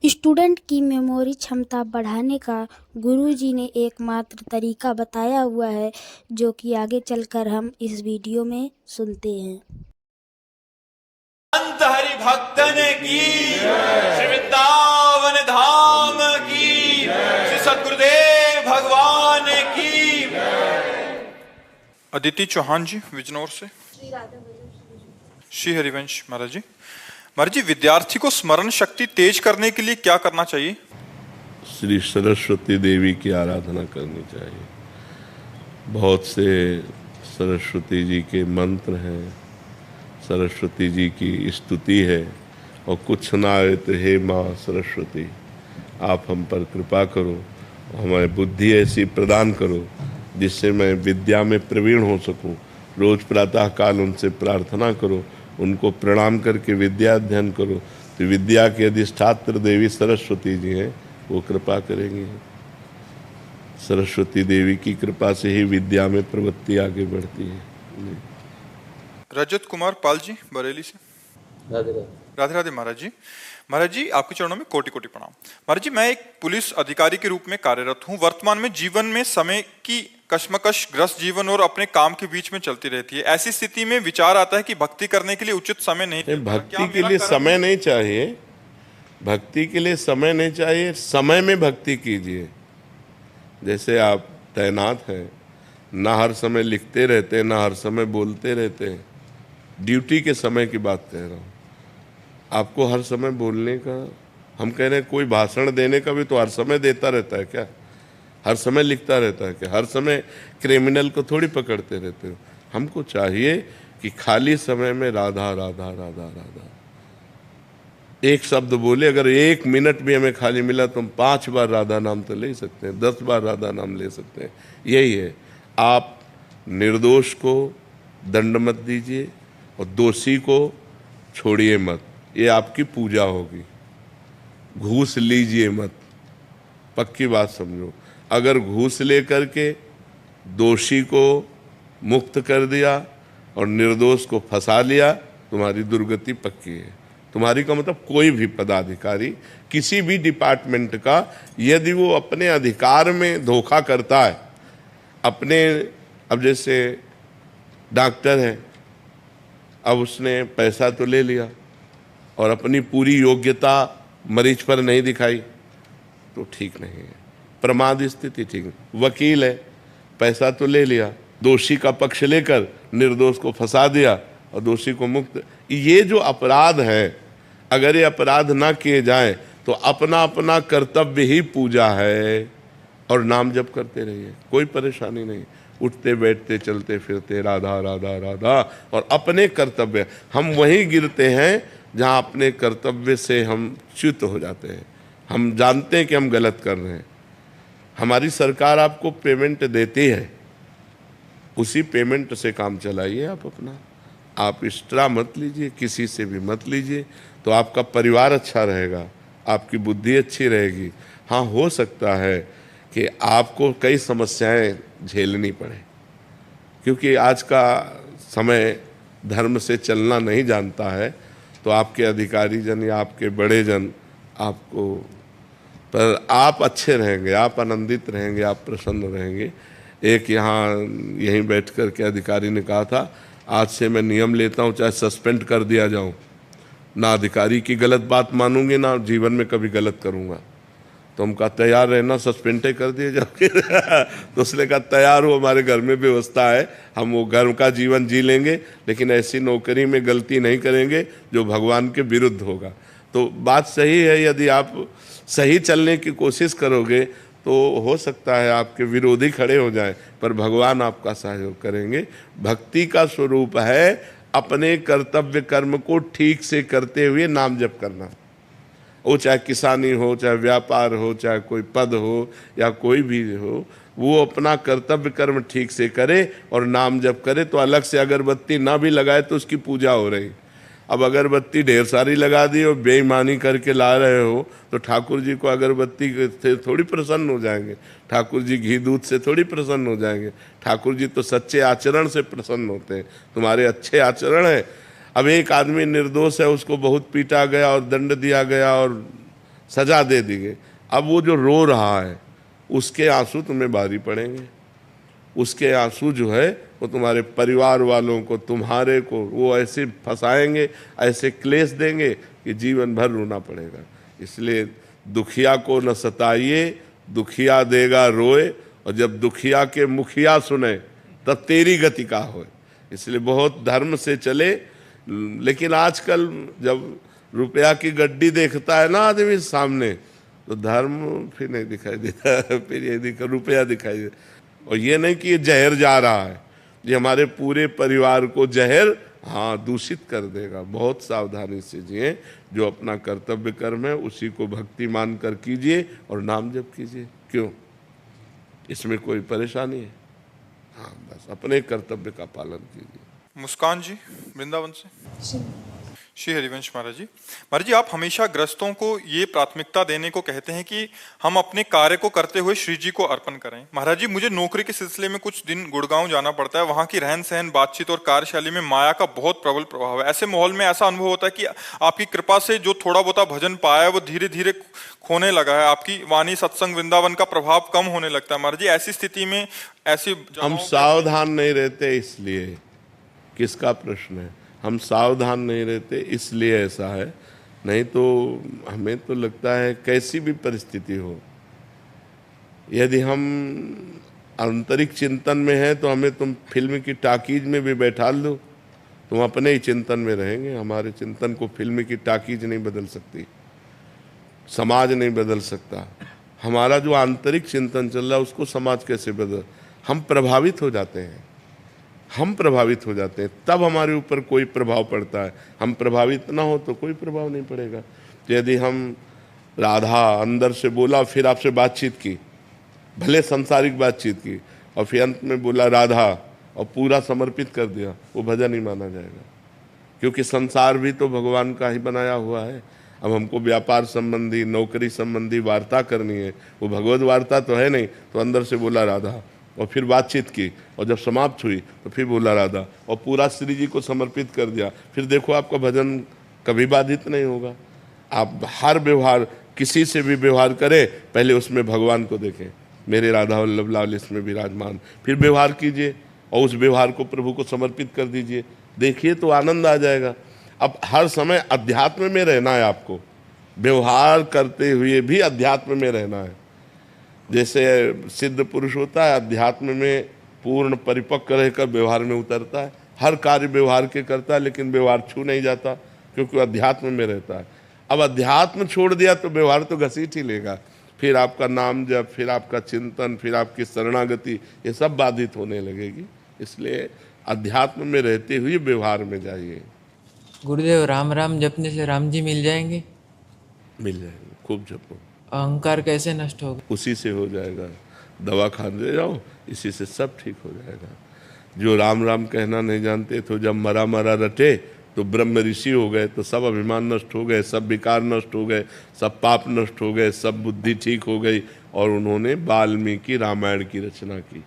Student की memory क्षमता बढ़ाने का गुरुजी ने एकमात्र तरीका बताया हुआ है, जो कि आगे चलकर हम इस वीडियो में सुनते हैं। संत हरि भक्तन की, श्री वृंदावन धाम की, श्री सद्गुरुदेव भगवान की। अदिति चौहान जी बिजनौर से। श्री हरिवंश महाराज जी, विद्यार्थी को स्मरण शक्ति तेज करने के लिए क्या करना चाहिए? श्री सरस्वती देवी की आराधना करनी चाहिए। बहुत से सरस्वती जी के मंत्र हैं, सरस्वती जी की स्तुति है, और कुछ ना आए तो हे माँ सरस्वती आप हम पर कृपा करो, हमें बुद्धि ऐसी प्रदान करो जिससे मैं विद्या में प्रवीण हो सकूं। रोज प्रातः काल उनसे प्रार्थना करो, उनको प्रणाम करके विद्या अध्ययन करो, तो विद्या के अधिष्ठात्र देवी सरस्वती जी हैं, वो कृपा करेंगी। सरस्वती देवी की कृपा से ही विद्या में प्रवृत्ति आगे बढ़ती है। रजत कुमार पाल जी बरेली से। राधे राधे महाराज जी आपके चरणों में कोटि कोटि प्रणाम। महाराज जी, मैं एक पुलिस अधिकारी के रूप में कार्यरत हूँ। वर्तमान में जीवन में समय की कश्मकश ग्रस्त जीवन और अपने काम के बीच में चलती रहती है। ऐसी स्थिति में विचार आता है कि भक्ति करने के लिए उचित समय नहीं। भक्ति के लिए समय नहीं चाहिए, भक्ति के लिए समय नहीं चाहिए, समय में भक्ति कीजिए। जैसे आप तैनात हैं, ना हर समय लिखते रहते हैं, ना हर समय बोलते रहते हैं। ड्यूटी के समय की बात कह रहा हूँ। आपको हर समय बोलने का, हम कह रहे हैं कोई भाषण देने का भी तो हर समय देता रहता है क्या? हर समय लिखता रहता है क्या? हर समय क्रिमिनल को थोड़ी पकड़ते रहते हो। हमको चाहिए कि खाली समय में राधा राधा राधा राधा एक शब्द बोले। अगर 1 मिनट भी हमें खाली मिला तो हम 5 बार राधा नाम तो ले सकते हैं, 10 बार राधा नाम ले सकते हैं। यही है, आप निर्दोष को दंड मत दीजिए और दोषी को छोड़िए मत, ये आपकी पूजा होगी। घूस लीजिए मत, पक्की बात समझो। अगर घूस लेकर के दोषी को मुक्त कर दिया और निर्दोष को फंसा लिया, तुम्हारी दुर्गति पक्की है। तुम्हारी का मतलब कोई भी पदाधिकारी किसी भी डिपार्टमेंट का, यदि वो अपने अधिकार में धोखा करता है, अपने, अब जैसे डॉक्टर है, अब उसने पैसा तो ले लिया और अपनी पूरी योग्यता मरीज पर नहीं दिखाई, तो ठीक नहीं है। प्रमाद स्थिति ठीक नहीं। वकील है, पैसा तो ले लिया, दोषी का पक्ष लेकर निर्दोष को फंसा दिया और दोषी को मुक्त। ये जो अपराध है, अगर ये अपराध ना किए जाएं तो अपना अपना कर्तव्य ही पूजा है, और नाम जप करते रहिए, कोई परेशानी नहीं। उठते बैठते चलते फिरते राधा राधा राधा, और अपने कर्तव्य, हम वहीं गिरते हैं जहाँ अपने कर्तव्य से हम च्युत हो जाते हैं। हम जानते हैं कि हम गलत कर रहे हैं। हमारी सरकार आपको पेमेंट देती है, उसी पेमेंट से काम चलाइए आप अपना। आप एक्स्ट्रा मत लीजिए, किसी से भी मत लीजिए, तो आपका परिवार अच्छा रहेगा, आपकी बुद्धि अच्छी रहेगी। हाँ, हो सकता है कि आपको कई समस्याएं झेलनी पड़े, क्योंकि आज का समय धर्म से चलना नहीं जानता है, तो आपके अधिकारी जन या आपके बड़े जन आपको, पर आप अच्छे रहेंगे, आप आनंदित रहेंगे, आप प्रसन्न रहेंगे। एक यहाँ यहीं बैठ कर के अधिकारी ने कहा था, आज से मैं नियम लेता हूँ चाहे सस्पेंड कर दिया जाऊँ, ना अधिकारी की गलत बात मानूंगी, ना जीवन में कभी गलत करूँगा। तो हम कहा तैयार रहना, सस्पेंड कर दिए जाओगे। तो उसने कहा तैयार हो, हमारे घर में व्यवस्था है, हम वो घर का जीवन जी लेंगे, लेकिन ऐसी नौकरी में गलती नहीं करेंगे जो भगवान के विरुद्ध होगा। तो बात सही है, यदि आप सही चलने की कोशिश करोगे तो हो सकता है आपके विरोधी खड़े हो जाएं, पर भगवान आपका सहयोग करेंगे। भक्ति का स्वरूप है अपने कर्तव्य कर्म को ठीक से करते हुए नाम जप करना। वो चाहे किसानी हो, चाहे व्यापार हो, चाहे कोई पद हो या कोई भी हो, वो अपना कर्तव्य कर्म ठीक से करे और नाम जप करे। तो अलग से अगरबत्ती ना भी लगाए तो उसकी पूजा हो रही। अब अगरबत्ती ढेर सारी लगा दी और बेईमानी करके ला रहे हो, तो ठाकुर जी को अगरबत्ती से थोड़ी प्रसन्न हो जाएंगे, ठाकुर जी घी दूध से थोड़ी प्रसन्न हो जाएंगे। ठाकुर जी तो सच्चे आचरण से प्रसन्न होते हैं, तुम्हारे अच्छे आचरण है। अब एक आदमी निर्दोष है, उसको बहुत पीटा गया और दंड दिया गया और सजा दे दी गई। अब वो जो रो रहा है उसके आंसू तुम्हें भारी पड़ेंगे, उसके आंसू जो है वो तुम्हारे परिवार वालों को, तुम्हारे को वो ऐसे फंसाएंगे, ऐसे क्लेश देंगे कि जीवन भर रोना पड़ेगा। इसलिए दुखिया को न सताइए, दुखिया देगा रोए, और जब दुखिया के मुखिया सुने तब तेरी गति का होए। इसलिए बहुत धर्म से चले। लेकिन आजकल जब रुपया की गड्डी देखता है ना आदमी सामने, तो धर्म फिर नहीं दिखाई देता, फिर ये रुपया दिखाई देता। और ये नहीं कि ये जहर जा रहा है, ये हमारे पूरे परिवार को जहर दूषित कर देगा। बहुत सावधानी से जिए, जो अपना कर्तव्य कर्म है उसी को भक्ति मान कर कीजिए और नाम जप कीजिए। क्यों, इसमें कोई परेशानी है? बस अपने कर्तव्य का पालन कीजिए। मुस्कान जी वृंदावन से। श्री हरिवंश महाराज जी, आप हमेशा ग्रस्तों को ये प्राथमिकता देने को कहते हैं कि हम अपने कार्य को करते हुए श्री जी को अर्पण करें। महाराज जी, मुझे नौकरी के सिलसिले में कुछ दिन गुड़गांव जाना पड़ता है। वहाँ की रहन सहन, बातचीत और कार्यशैली में माया का बहुत प्रबल प्रभाव है। ऐसे माहौल में ऐसा अनुभव होता है कि आपकी कृपा से जो थोड़ा बहुत भजन पाया है वो धीरे धीरे खोने लगा है। आपकी वाणी, सत्संग, वृंदावन का प्रभाव कम होने लगता है। महाराज जी, ऐसी स्थिति में हम सावधान नहीं रहते, इसलिए किसका प्रश्न है? हम सावधान नहीं रहते इसलिए ऐसा है। नहीं तो हमें तो लगता है कैसी भी परिस्थिति हो, यदि हम आंतरिक चिंतन में हैं तो हमें तुम फिल्म की टाकीज में भी बैठा लो, तुम अपने ही चिंतन में रहेंगे। हमारे चिंतन को फिल्म की टाकीज नहीं बदल सकती, समाज नहीं बदल सकता। हमारा जो आंतरिक चिंतन चल रहा है उसको समाज कैसे बदल? हम प्रभावित हो जाते हैं, हम प्रभावित हो जाते हैं, तब हमारे ऊपर कोई प्रभाव पड़ता है। हम प्रभावित ना हो तो कोई प्रभाव नहीं पड़ेगा। तो यदि हम राधा अंदर से बोला, फिर आपसे बातचीत की, भले संसारिक बातचीत की, और फिर अंत में बोला राधा और पूरा समर्पित कर दिया, वो भजन ही माना जाएगा। क्योंकि संसार भी तो भगवान का ही बनाया हुआ है। अब हमको व्यापार संबंधी, नौकरी संबंधी वार्ता करनी है, वो भगवत वार्ता तो है नहीं। तो अंदर से बोला राधा और फिर बातचीत की, और जब समाप्त हुई तो फिर बोला राधा और पूरा श्री जी को समर्पित कर दिया। फिर देखो आपका भजन कभी बाधित नहीं होगा। आप हर व्यवहार, किसी से भी व्यवहार करें, पहले उसमें भगवान को देखें, मेरे राधा वल्लभ लाल इसमें विराजमान, फिर व्यवहार कीजिए और उस व्यवहार को प्रभु को समर्पित कर दीजिए। देखिए तो आनंद आ जाएगा। अब हर समय अध्यात्म में रहना है आपको, व्यवहार करते हुए भी अध्यात्म में रहना है। जैसे सिद्ध पुरुष होता है, अध्यात्म में पूर्ण परिपक्व रहकर व्यवहार में उतरता है, हर कार्य व्यवहार के करता है, लेकिन व्यवहार छू नहीं जाता क्योंकि अध्यात्म में रहता है। अब अध्यात्म छोड़ दिया तो व्यवहार तो घसीट ही लेगा। फिर आपका नाम जप, फिर आपका चिंतन, फिर आपकी शरणागति, ये सब बाधित होने लगेगी। इसलिए अध्यात्म में रहते हुए व्यवहार में जाइए। गुरुदेव, राम राम जपने से राम जी मिल जाएंगे? मिल जाएंगे, खूब जपो। अहंकार कैसे नष्ट होगा? उसी से हो जाएगा। दवा खाने जाओ, इसी से सब ठीक हो जाएगा। जो राम राम कहना नहीं जानते तो जब मरा मरा रटे तो ब्रह्म ऋषि हो गए, तो सब अभिमान नष्ट हो गए, सब विकार नष्ट हो गए, सब पाप नष्ट हो गए, सब बुद्धि ठीक हो गई, और उन्होंने वाल्मीकि रामायण की रचना की।